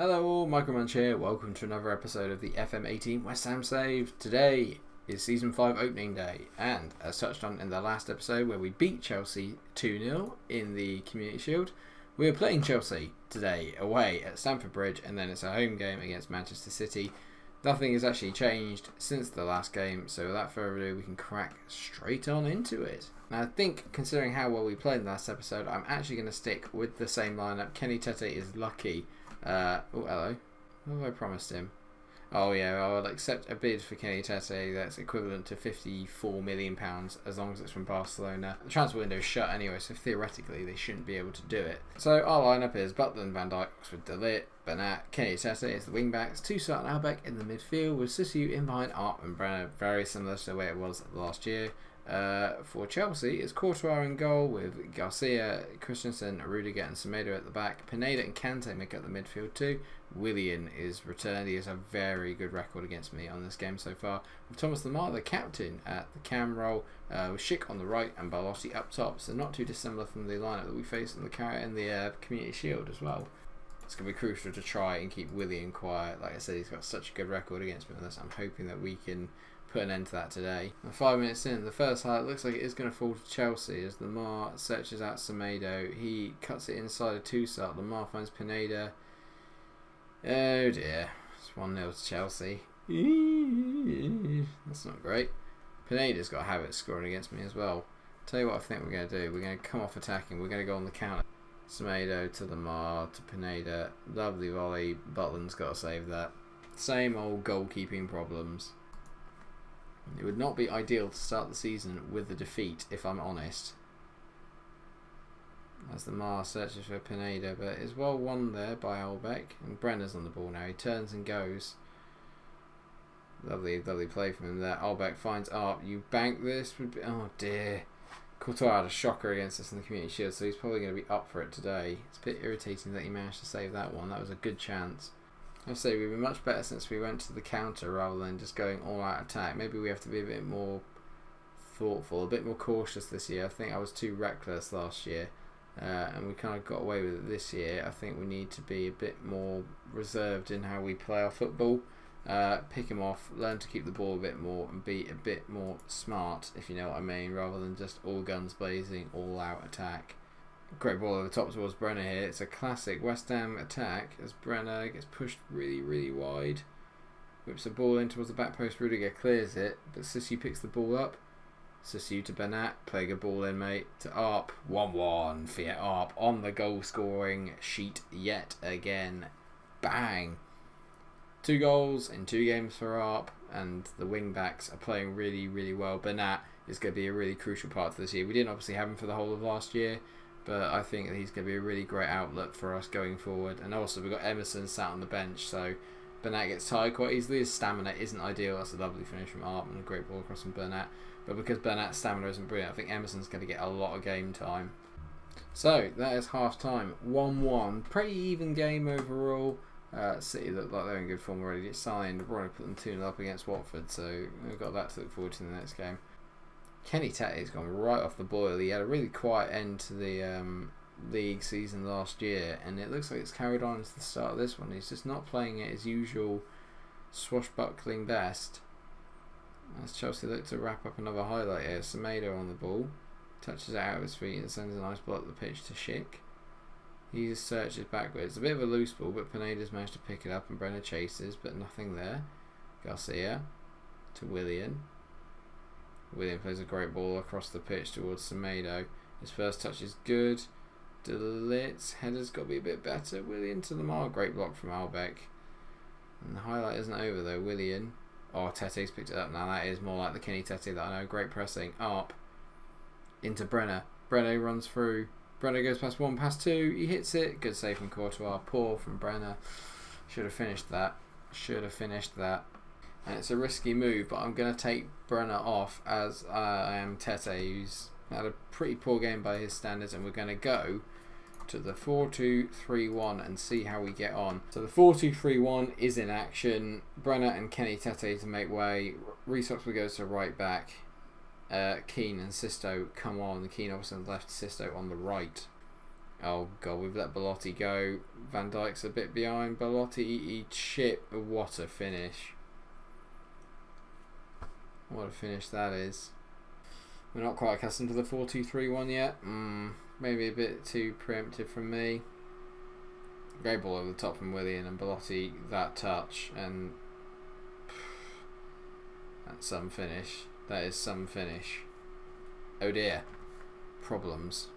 Hello all, Munch here. Welcome to another episode of the FM18 West Ham Save. Today is Season 5 opening day, and as touched on in the last episode where we beat Chelsea 2-0 in the Community Shield, we are playing Chelsea today away at Stamford Bridge, and then it's a home game against Manchester City. Nothing has actually changed since the last game, so without further ado we can crack straight on into it. Now I think, considering how well we played in the last episode, I'm actually going to stick with the same lineup. Kenny Tete is lucky. Oh, hello. What have I promised him? Oh yeah, I will accept a bid for Kenny Tete that's equivalent to £54 million as long as it's from Barcelona. The transfer window is shut anyway, so theoretically they shouldn't be able to do it. So our lineup is Butland, Van Dijk, Oxford, De Ligt, Bernat, Kenny Tete as the wing backs, Toussaint and Albeck in the midfield with Sissou in behind Arp and Brenner, very similar to the way it was last year. For Chelsea, it's Courtois in goal with Garcia, Christensen, Rudiger and Semedo at the back. Pineda and Kante make up the midfield too. Willian is returned. He has a very good record against me on this game so far. With Thomas Lemar, the captain, at the cam role, with Schick on the right and Belotti up top. So not too dissimilar from the lineup that we faced in the Community Shield as well. It's going to be crucial to try and keep Willian quiet. Like I said, he's got such a good record against me on this. I'm hoping that we can put an end to that today. And 5 minutes in, the first highlight looks like it is going to fall to Chelsea as Lemar searches out Semedo. He cuts it inside of Toussaint. Lemar finds Pineda. Oh dear, it's 1-0 to Chelsea. That's not great. Pineda's got a habit of scoring against me as well. Tell you what I think we're going to do. We're going to come off attacking. We're going to go on the counter. Semedo to Lemar to Pineda. Lovely volley. Butland's got to save that. Same old goalkeeping problems. It would not be ideal to start the season with a defeat, if I'm honest. As the Mar searches for Pineda, but is well won there by Albeck. And Brenner's on the ball now. He turns and goes. Lovely play from him there. Albeck finds Arp. You bank this. Oh dear. Courtois had a shocker against us in the Community Shield, so he's probably going to be up for it today. It's a bit irritating that he managed to save that one. That was a good chance. I'd say we've been much better since we went to the counter rather than just going all out attack. Maybe we have to be a bit more thoughtful, a bit more cautious this year. I think I was too reckless last year, and we kind of got away with it this year. I think we need to be a bit more reserved in how we play our football. Pick him off, learn to keep the ball a bit more and be a bit more smart, if you know what I mean, rather than just all guns blazing, all out attack. Great ball over the top towards Brenner here. It's a classic West Ham attack as Brenner gets pushed really wide. Whips the ball in towards the back post. Rudiger clears it, but Sissou picks the ball up. Sissou to Bernat. Play a good ball in, mate. To Arp. 1-1. Fiat Arp on the goal scoring sheet yet again. Bang. 2 goals in 2 games for Arp, and the wing backs are playing really well. Bernat is going to be a really crucial part of this year. We didn't obviously have him for the whole of last year, but I think that he's going to be a really great outlet for us going forward. And also we've got Emerson sat on the bench, so Bernat gets tired quite easily. His stamina isn't ideal. That's a lovely finish from Arp and a great ball across from Bernat. But because Bernat's stamina isn't brilliant, I think Emerson's going to get a lot of game time. So that is half time. 1-1. Pretty even game overall. City look like they're in good form already. It's signed. We're going to put them 2-0 up against Watford, so we've got that to look forward to in the next game. Kenny Tete's gone right off the boil. He had a really quiet end to the league season last year, and it looks like it's carried on into the start of this one. He's just not playing at his usual swashbuckling best. As Chelsea look to wrap up another highlight here. Semedo on the ball. Touches it out of his feet and sends a nice ball up the pitch to Schick. He just searches backwards. A bit of a loose ball, but Pineda's managed to pick it up and Brenner chases, but nothing there. Garcia to Willian. Willian plays a great ball across the pitch towards Semedo. His first touch is good. De Ligt's header's got to be a bit better. Willian to Lemar. Great block from Albeck. And the highlight isn't over though. Willian. Oh, Tete's picked it up now. That is more like the Kenny Tete that I know. Great pressing. Arp. Into Brenner. Brenner runs through. Brenner goes past 1, past 2. He hits it. Good save from Courtois. Poor from Brenner. Should have finished that. And it's a risky move, but I'm going to take Brenner off as I am Tete, who's had a pretty poor game by his standards, and we're going to go to the 4-2-3-1 and see how we get on. So the 4-2-3-1 is in action. Brenner and Kenny Tete to make way. Reece Oxford goes to right back. Keane and Sisto come on. Keane obviously on the left, Sisto on the right. Oh god, we've let Belotti go. Van Dijk's a bit behind. Belotti, eat shit. What a finish. What a finish that is. We're not quite accustomed to the 4-2-3-1 yet. Maybe a bit too preemptive from me. Great ball over the top from Willian, and Belotti, that touch, and that's some finish. That is some finish. Oh dear. Problems.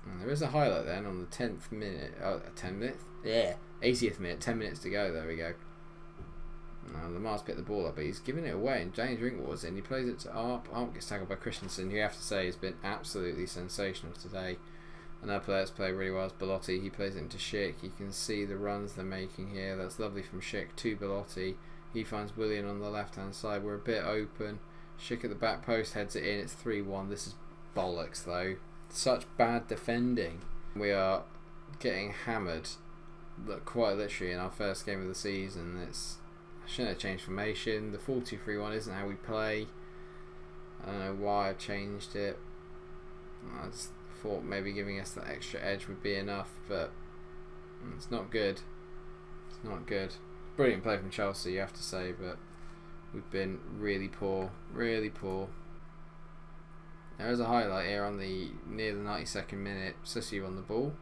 And there is a highlight then on the 10th minute. Oh, 10 minutes? Yeah. 80th minute. 10 minutes to go. There we go. Now Lamar's picked the ball up, but he's giving it away, and James Drinkwater's in. He plays it to Arp. Arp gets tackled by Christensen, who you have to say has been absolutely sensational today. Another player that's played really well is Belotti. He plays it into Schick. You can see the runs they're making here. That's lovely from Schick to Belotti. He finds Willian on the left hand side. We're a bit open. Schick at the back post heads it in. It's 3-1. This is bollocks though. Such bad defending. We are getting hammered, quite literally, in our first game of the season. I shouldn't have changed formation. The 4-2-3-1 isn't how we play. I don't know why I changed it. I just thought maybe giving us that extra edge would be enough, but it's not good. It's not good. Brilliant play from Chelsea, you have to say, but we've been really poor. Really poor. There is a highlight here on near the 92nd minute. Sissy on the ball.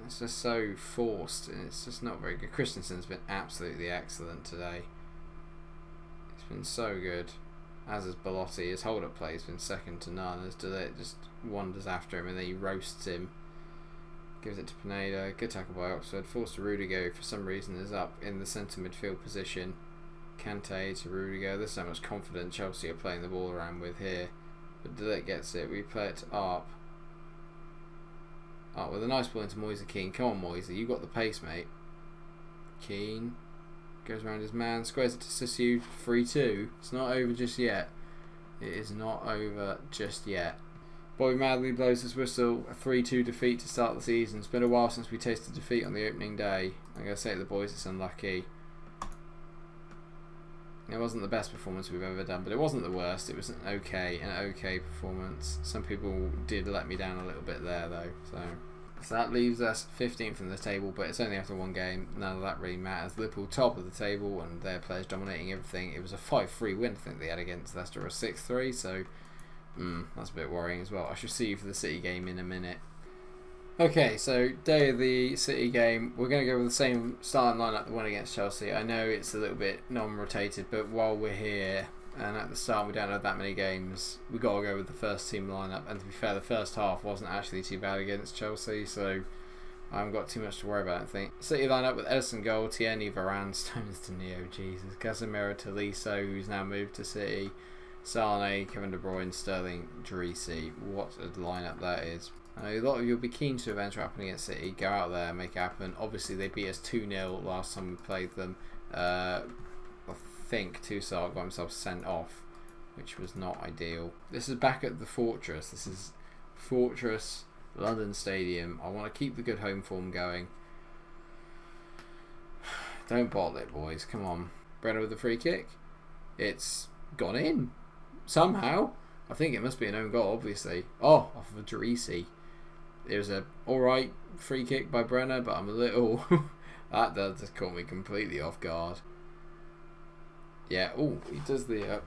It's just so forced, and it's just not very good. Christensen's been absolutely excellent today. It's been so good. As is Belotti. His hold-up play has been second to none. As Delit just wanders after him and then he roasts him. Gives it to Pineda. Good tackle by Oxford. Forced to Rudiger. For some reason is up in the centre midfield position. Kante to Rudiger. There's so much confidence Chelsea are playing the ball around with here. But Delit gets it. We play it to Arp. Arp with a nice ball into Moise Keane. Come on, Moise. You got the pace, mate. Keane goes around his man. Squares it to Sissou. 3-2. It's not over just yet. It is not over just yet. Bobby Madley blows his whistle. A 3-2 defeat to start the season. It's been a while since we tasted defeat on the opening day. I'm going to say to the boys, it's unlucky. It wasn't the best performance we've ever done, but it wasn't the worst. It was an okay performance. Some people did let me down a little bit there, though. So that leaves us 15th in the table, but it's only after one game. None of that really matters. Liverpool top of the table, and their players dominating everything. It was a 5-3 win, I think they had against Leicester, or a 6-3. So that's a bit worrying as well. I shall see you for the City game in a minute. Okay, so day of the City game, we're going to go with the same starting lineup that won against Chelsea. I know it's a little bit non-rotated, but while we're here, and at the start we don't have that many games, we've got to go with the first team lineup. And to be fair, the first half wasn't actually too bad against Chelsea, so I haven't got too much to worry about, I think. City lineup with Ederson goal, Tierney, Varane, Stones to Neo, Jesus, Casemiro, Tolisso, who's now moved to City, Sane, Kevin De Bruyne, Sterling, Drisi. What a lineup that is. A lot of you will be keen to events happening against City. Go out there, make it happen. Obviously, they beat us 2-0 last time we played them. I think Toussaint got himself sent off, which was not ideal. This is back at the Fortress. This is Fortress, London Stadium. I want to keep the good home form going. Don't bottle it, boys. Come on. Brenner with the free kick. It's gone in. Somehow. I think it must be an own goal, obviously. Oh, off of a Drisi. It was a alright free kick by Brenner, but I'm a little... that just caught me completely off guard. Yeah, he does the...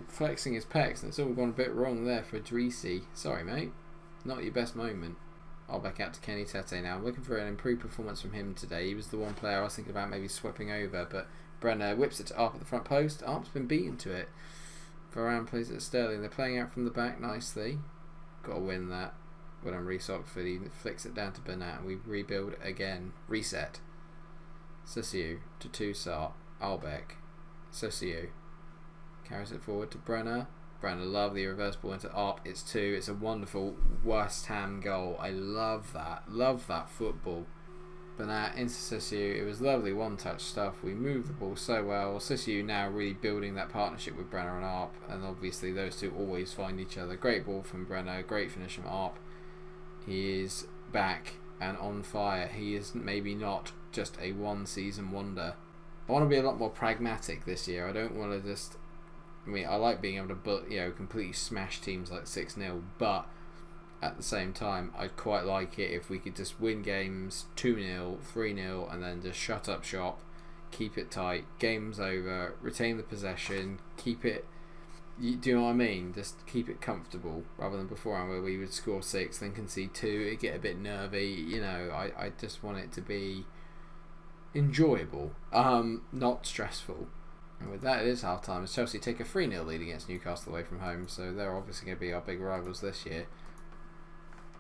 flexing his pecs, and it's all gone a bit wrong there for Drisi. Sorry, mate. Not your best moment. I'll back out to Kenny Tete now. I'm looking for an improved performance from him today. He was the one player I was thinking about maybe sweeping over, but Brenner whips it to Arp at the front post. Arp's been beaten to it. Varane plays it to Sterling. They're playing out from the back nicely. Got to win that. Well done, Reece Oxford. He flicks it down to Bernat, and we rebuild again. Reset. Sissou to Toussaint. Albeck. Sissou carries it forward to Brenner. Brenner, lovely reverse ball into Arp. It's 2. It's a wonderful West Ham goal. I love that. Love that football. Bernat into Sissou. It was lovely one-touch stuff. We moved the ball so well. Sissou now really building that partnership with Brenner and Arp, and obviously those two always find each other. Great ball from Brenner. Great finish from Arp. He is back and on fire. He is maybe not just a one-season wonder. I want to be a lot more pragmatic this year. I don't want to just... I mean, I like being able to completely smash teams like 6-0, but at the same time, I'd quite like it if we could just win games 2-0, 3-0, and then just shut up shop, keep it tight, game's over, retain the possession, keep it. Do you know what I mean? Just keep it comfortable rather than beforehand where we would score 6, then concede 2, it'd get a bit nervy. You know, I just want it to be enjoyable, not stressful. And with that, it is half time as Chelsea take a 3-0 lead against Newcastle away from home, so they're obviously going to be our big rivals this year.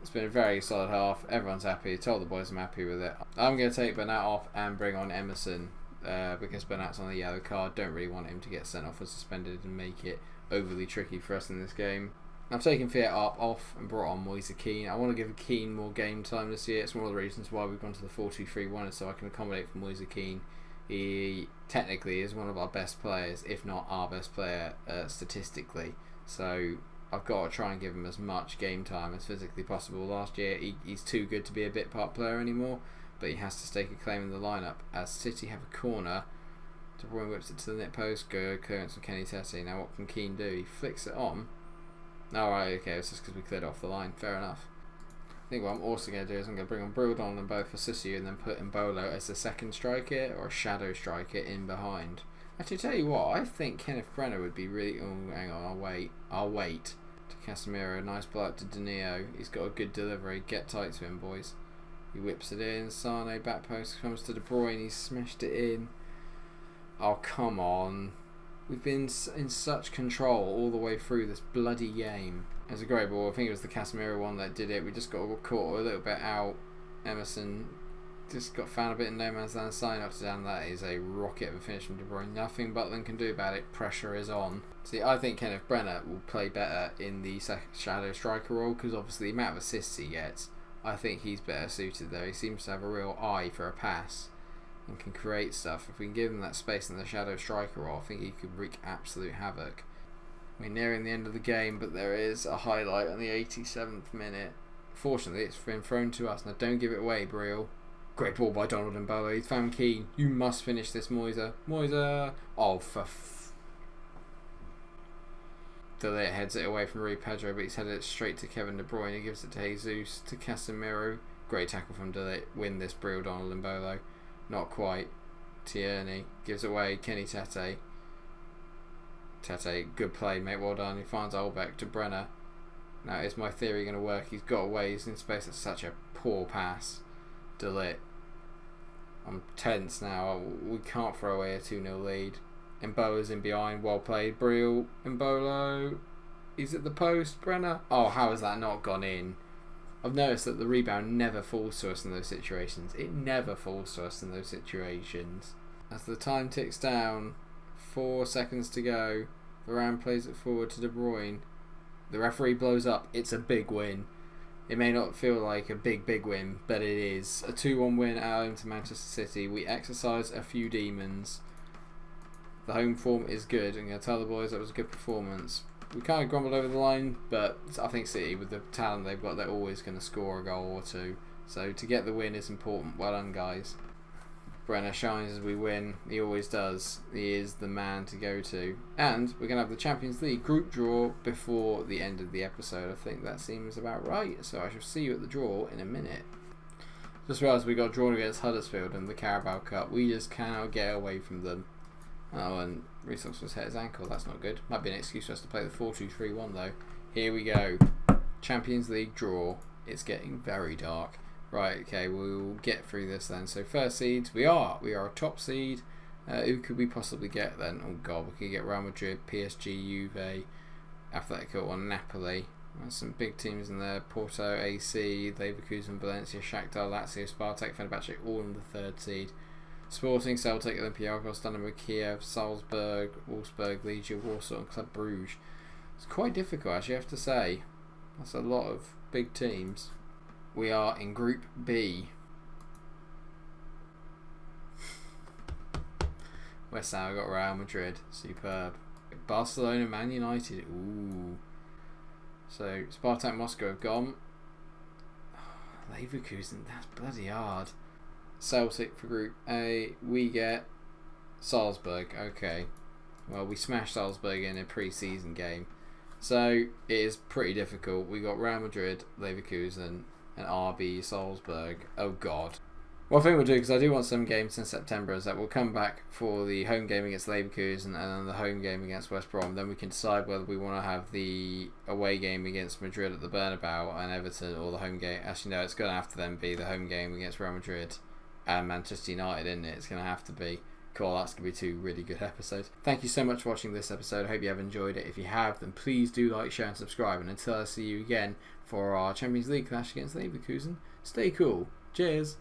It's been a very solid half. Everyone's happy. Told the boys I'm happy with it. I'm going to take Bernat off and bring on Emerson because Bernat's on the yellow card. Don't really want him to get sent off or suspended and make it overly tricky for us in this game. I've taken Fiat off and brought on Moise Keane. I want to give Keane more game time this year. It's one of the reasons why we've gone to the 4-2-3-1 so I can accommodate for Moise Keane. He technically is one of our best players, if not our best player statistically. So I've got to try and give him as much game time as physically possible. Last year he's too good to be a bit part player anymore, but he has to stake a claim in the lineup. As City have a corner, De Bruyne whips it to the net post, good clearance from Kenny Tete. Now what can Keane do? He flicks it on. Alright, okay, it's just because we cleared off the line, fair enough. I think what I'm also going to do is I'm going to bring on Brildon and both for Sissy and then put Mbolo as the second striker or a shadow striker in behind. Actually, tell you what, I think Kenneth Brenner would be really... Oh, hang on, I'll wait. To Casemiro, nice ball out to Danilo. He's got a good delivery. Get tight to him, boys. He whips it in. Sane, back post, comes to De Bruyne. He's smashed it in. Oh, come on. We've been in such control all the way through this bloody game. It was a great ball. I think it was the Casemiro one that did it. We just got caught a little bit out. Emerson just got found a bit in no man's land. Sign up to down. That is a rocket of a finish from De Bruyne. Nothing Butland can do about it. Pressure is on. See, I think Kenneth Brenner will play better in the shadow striker role because obviously the amount of assists he gets, I think he's better suited there. He seems to have a real eye for a pass and can create stuff. If we can give him that space in the shadow striker role, I think he could wreak absolute havoc. We're nearing the end of the game, but there is a highlight on the 87th minute. Fortunately, it's been thrown to us. Now, don't give it away, Brill. Great ball by Donald Mbolo. He's found Keane. You must finish this, Moise. Moise. Oh, for Delay heads it away from Rui Pedro, but he's headed it straight to Kevin De Bruyne. He gives it to Jesus, to Casemiro. Great tackle from Delay. Win this, Brill, Donald Mbolo. Not quite. Tierney gives away. Kenny Tete. Tete, good play, mate. Well done. He finds Olbeck to Brenner. Now, is my theory going to work? He's got away. He's in space. It's such a poor pass. Delit. I'm tense now. We can't throw away a 2-0 lead. Mbolo's in behind. Well played. Brill. Mbolo. He's at the post. Brenner. Oh, how has that not gone in? I've noticed that the rebound never falls to us in those situations. It never falls to us in those situations. As the time ticks down, 4 seconds to go. Varane plays it forward to De Bruyne. The referee blows up. It's a big win. It may not feel like a big win, but it is. A 2-1 win at home to Manchester City. We exercise a few demons. The home form is good. I'm going to tell the boys that was a good performance. We kind of grumbled over the line, but I think City, with the talent they've got, they're always going to score a goal or two. So to get the win is important. Well done, guys. Brenner shines as we win. He always does. He is the man to go to. And we're going to have the Champions League group draw before the end of the episode. I think that seems about right. So I shall see you at the draw in a minute. Just realised we got drawn against Huddersfield in the Carabao Cup. We just cannot get away from them. Oh, and Reece was hit his ankle. That's not good. Might be an excuse for us to play the 4-2-3-1 though. Here we go. Champions League draw. It's getting very dark. Right, okay, we'll get through this then. So first seeds, we are a top seed. Who could we possibly get then? Oh god, we could get Real Madrid, PSG, Juve, Atletico or Napoli. There's some big teams in there. Porto, AC, Leverkusen, Valencia, Shakhtar, Lazio, Spartak, Fenerbahce, all in the third seed. Sporting, Celtic, Olympiacos, Dynamo Kiev, Salzburg, Wolfsburg, Legia, Warsaw and Club Brugge. It's quite difficult actually, I have to say. That's a lot of big teams. We are in Group B. West Ham got Real Madrid. Superb. Barcelona, Man United. Ooh. So, Spartak Moscow have gone. Leverkusen, that's bloody hard. Celtic for Group A. We get Salzburg. Okay. Well, we smashed Salzburg in a pre-season game. So it is pretty difficult. We got Real Madrid, Leverkusen, and RB Salzburg. Oh God. One thing we'll do, because I do want some games in September, is that we'll come back for the home game against Leverkusen and then the home game against West Brom. Then we can decide whether we want to have the away game against Madrid at the Bernabeu and Everton, or the home game. Actually, no, it's going to have to then be the home game against Real Madrid and Manchester United, isn't it? It's going to have to be. Cool, that's going to be 2 really good episodes. Thank you so much for watching this episode. I hope you have enjoyed it. If you have, then please do like, share and subscribe. And until I see you again for our Champions League clash against Leverkusen, stay cool. Cheers.